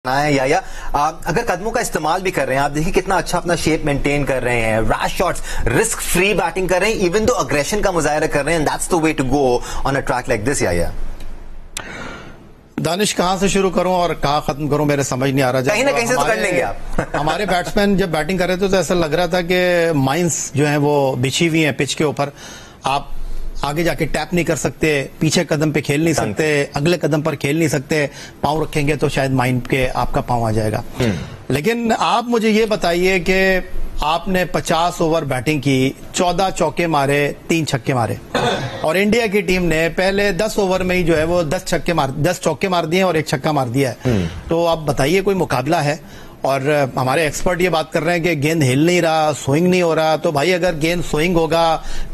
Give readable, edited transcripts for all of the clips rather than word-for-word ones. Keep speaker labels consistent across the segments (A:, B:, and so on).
A: या अगर कदमों का इस्तेमाल भी कर रहे हैं, आप देखिए कितना अच्छा अपना शेप मेंटेन कर रहे हैं, rash shots, risk free batting कर रहे हैं, इवन दो अग्रेशन का मुजाहरा कर रहे हैं, that's the way to go on a track like this. या
B: दानिश, कहां से शुरू करूं और कहां खत्म करूं मेरे समझ नहीं आ रहा।
A: कहीं ना कहीं से तो कर लेंगे आप।
B: हमारे बैट्समैन जब बैटिंग कर रहे थे तो ऐसा लग रहा था कि माइंस जो है वो बिछी हुई है पिच के ऊपर, आप आगे जाके टैप नहीं कर सकते, पीछे कदम पे खेल नहीं सकते, अगले कदम पर खेल नहीं सकते, पांव रखेंगे तो शायद माइंड के आपका पांव आ जाएगा। लेकिन आप मुझे ये बताइए कि आपने 50 ओवर बैटिंग की, 14 चौके मारे, 3 छक्के मारे, और इंडिया की टीम ने पहले 10 ओवर में ही जो है वो 10 चौके मार दिए और 1 छक्का मार दिया है। तो आप बताइए कोई मुकाबला है? और हमारे एक्सपर्ट ये बात कर रहे हैं कि गेंद हिल नहीं रहा, स्विंग नहीं हो रहा। तो भाई अगर गेंद स्विंग होगा,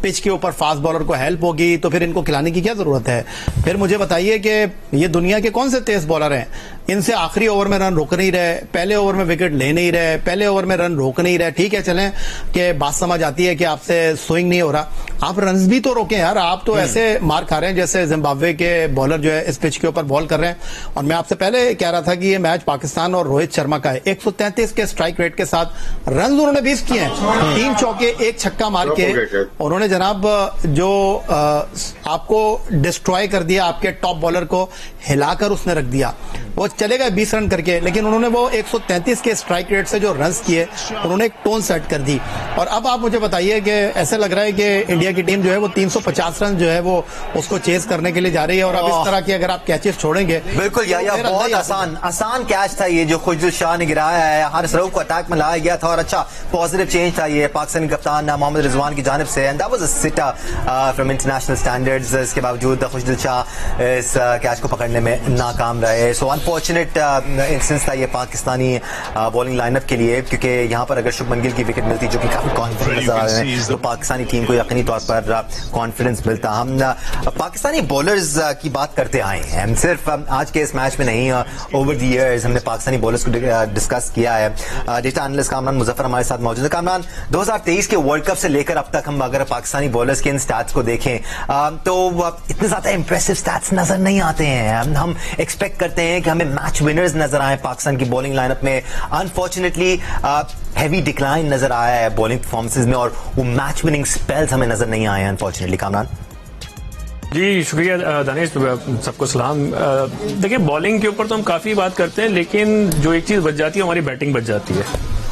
B: पिच के ऊपर फास्ट बॉलर को हेल्प होगी, तो फिर इनको खिलाने की क्या जरूरत है? फिर मुझे बताइए कि ये दुनिया के कौन से तेज बॉलर हैं, इनसे आखिरी ओवर में रन रोक नहीं रहे, पहले ओवर में विकेट ले नहीं रहे, पहले ओवर में रन रोक नहीं रहे। ठीक है, चलें कि बात समझ आती है कि आपसे स्विंग नहीं हो रहा, आप रन भी तो रोकें यार। आप तो ऐसे मार खा रहे हैं जैसे जिम्बाब्वे के बॉलर जो है इस पिच के ऊपर बॉल कर रहे हैं। और मैं आपसे पहले कह रहा था कि ये मैच पाकिस्तान और रोहित शर्मा का है। 133 के स्ट्राइक रेट के साथ रन उन्होंने 20 किए हैं, 3 चौके 1 छक्का मार के उन्होंने जनाब जो आपको डिस्ट्रॉय कर दिया, आपके टॉप बॉलर को हिलाकर उसने रख दिया। वो चले गए 20 रन करके, लेकिन उन्होंने वो 133 के स्ट्राइक रेट से जो रन्स किए उन्होंने एक टोन सेट कर दी। और अब आप मुझे बताइए कि ऐसा लग रहा है कि इंडिया की टीम जो है वो 350 रन जो है वो उसको चेस करने के लिए जा रही है। और अब इस तरह की अगर आप कैचेस छोड़ेंगे,
A: बिल्कुल या बहुत आसान कैच था ये जो खुशबू शाह ने गिराया है, हर रऊफ को अटैक में लाया गया था और अच्छा पॉजिटिव चेंज था ये पाकिस्तानी कप्तान मोहम्मद रिजवान की जानिब से, and that was a sitter from international standards. इसके बावजूद खुशबू शाह इस कैच को पकड़ने में नाकाम रहे। सो अनफॉर्चुनेट इंस्टेंस था ये पाकिस्तानी बॉलिंग लाइनअप के लिए, क्योंकि यहाँ पर अगर शुभमन गिल की विकेट मिलती जो कि काफी कॉन्फिडेंस नजर आ रहे हैं, तो पाकिस्तानी टीम को यकीनी तौर पर कॉन्फिडेंस मिलता। हम पाकिस्तानी बॉलर्स की बात करते आए हैं, सिर्फ आज के इस मैच में नहीं, ओवर द इयर्स हमने पाकिस्तानी बॉलर्स को डिस्कस किया है। डेटा एनालिस्ट कामरान मुजफ्फर हमारे साथ मौजूद है। कामरान, 2023 के वर्ल्ड कप से लेकर अब तक हम अगर पाकिस्तानी बॉलर्स के इन स्टैट्स को देखें तो इतने ज्यादा इंप्रेसिव स्टैट्स नजर नहीं आते हैं। हम एक्सपेक्ट करते हैं कि हमें मैच विनर्स नजर आए पाकिस्तान की बॉलिंग लाइनअप में। अनफॉर्चुनेटली हैवी डिक्लाइन नजर आया है बॉलिंग परफॉर्मेंसेज में, और वो मैच विनिंग स्पेल्स हमें नजर नहीं आए हैं अनफॉर्चुनेटली। कामरान
C: जी, शुक्रिया दानिश, सबको सलाम। देखिए, बॉलिंग के ऊपर तो हम काफ़ी बात करते हैं, लेकिन जो एक चीज़ बच जाती है, हमारी बैटिंग बच जाती है।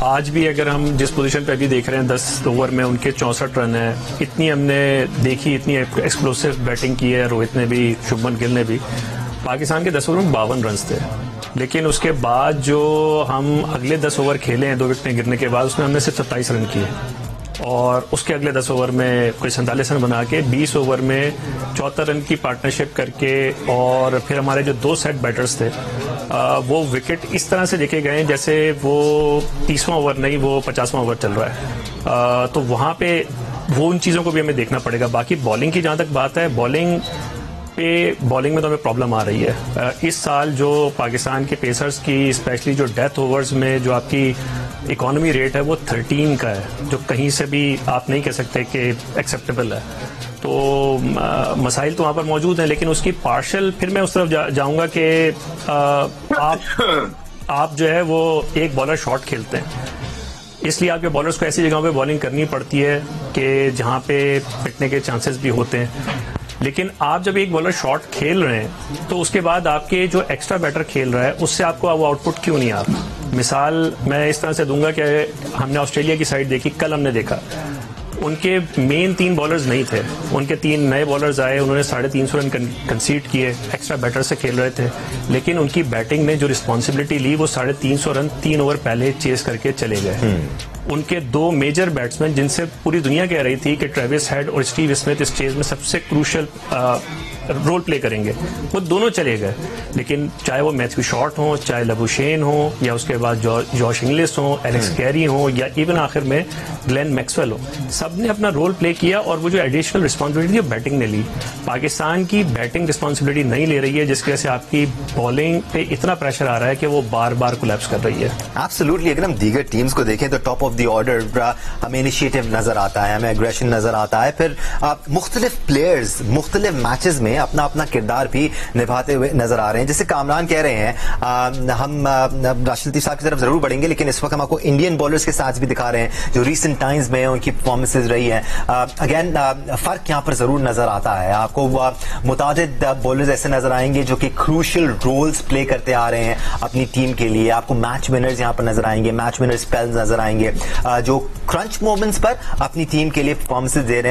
C: आज भी अगर हम जिस पोजीशन पे अभी देख रहे हैं, 10 ओवर में उनके 64 रन है, इतनी हमने देखी, इतनी एक्सप्लोसिव बैटिंग की है रोहित ने भी, शुभमन गिल ने भी। पाकिस्तान के 10 ओवर में 52 रन थे, लेकिन उसके बाद जो हम अगले 10 ओवर खेले हैं 2 विकेटें गिरने के बाद, उसमें हमने सिर्फ 27 रन किए, और उसके अगले 10 ओवर में कोई 47 रन बना के 20 ओवर में 74 रन की पार्टनरशिप करके, और फिर हमारे जो 2 सेट बैटर्स थे वो विकेट इस तरह से देखे गए जैसे वो 30वां ओवर नहीं, वो 50वां ओवर चल रहा है। तो वहाँ पे वो उन चीज़ों को भी हमें देखना पड़ेगा। बाकी बॉलिंग की जहाँ तक बात है, बॉलिंग में तो हमें प्रॉब्लम आ रही है। इस साल जो पाकिस्तान के पेसर्स की स्पेशली जो डेथ ओवर्स में जो आपकी इकोनॉमी रेट है वो 13 का है, जो कहीं से भी आप नहीं कह सकते कि एक्सेप्टेबल है। तो मसाइल तो वहाँ पर मौजूद हैं, लेकिन उसकी पार्शल फिर मैं उस तरफ जाऊँगा कि आप जो है वो एक बॉलर शॉट खेलते हैं, इसलिए आपके बॉलर्स को ऐसी जगहों पे बॉलिंग करनी पड़ती है कि जहाँ पे पिटने के चांसेस भी होते हैं। लेकिन आप जब एक बॉलर शॉट खेल रहे हैं तो उसके बाद आपके जो एक्स्ट्रा बैटर खेल रहा है उससे आपको वो आउटपुट क्यों नहीं आता? मिसाल मैं इस तरह से दूंगा कि हमने ऑस्ट्रेलिया की साइड देखी, कल हमने देखा उनके मेन 3 बॉलर्स नहीं थे, उनके 3 नए बॉलर्स आए, उन्होंने 350 रन कंसीड किए, एक्स्ट्रा बैटर से खेल रहे थे, लेकिन उनकी बैटिंग ने जो रिस्पॉन्सिबिलिटी ली वो 350 रन 3 ओवर पहले चेस करके चले गए। उनके 2 मेजर बैट्समैन जिनसे पूरी दुनिया कह रही थी कि ट्रेविस हेड और स्टीव स्मिथ इस चेज में सबसे क्रूशियल रोल प्ले करेंगे, वो दोनों चले गए। लेकिन चाहे वो मैथ्यू शॉर्ट हो, चाहे लबुशेन हो, या उसके बाद जॉश इंग्लिश हो, एलेक्स कैरी हो, या इवन आखिर में ग्लेन मैक्सवेल हो, सब ने अपना रोल प्ले किया। और वो जो एडिशनल रिस्पॉन्सिबिलिटी बैटिंग ने ली, पाकिस्तान की बैटिंग रिस्पॉन्सिबिलिटी नहीं ले रही है, जिसकी वजह से आपकी बॉलिंग पे इतना प्रेशर आ रहा है कि वो बार बार कोलैप्स कर रही है।
A: एब्सोल्युटली, अगर हम दीगर टीम्स को देखें तो टॉप ऑफ द ऑर्डर हमें इनिशिएटिव नजर आता है, हमें एग्रेशन नजर आता है, फिर मुख्तलिफ प्लेयर्स मुख्तलिफ मैचेस में हैं, अपना अपना किरदार भी निभाते हुए नजर आ रहे हैं। जैसे कामरान कह रहे हैं, हम राशिद लतीफ साहब की तरफ जरूर बढ़ेंगे, लेकिन इस वक्त हम आपको इंडियन बॉलर्स के साथ भी दिखा रहे हैं जो रीसेंट टाइम्स में उनकी परफॉर्मेंसेज रही है। अगेन फर्क यहाँ पर जरूर नजर आता है आपको। मुतादिद बॉलर्स ऐसे नजर आएंगे जो कि क्रूशियल रोल्स प्ले करते आ रहे हैं अपनी टीम के लिए। आपको मैच विनर्स यहाँ पर नजर आएंगे, मैच विनर स्पेल्स नजर आएंगे जो क्रंच मोमेंट्स पर अपनी टीम के लिए परफॉर्मेंसेज दे रहे हैं।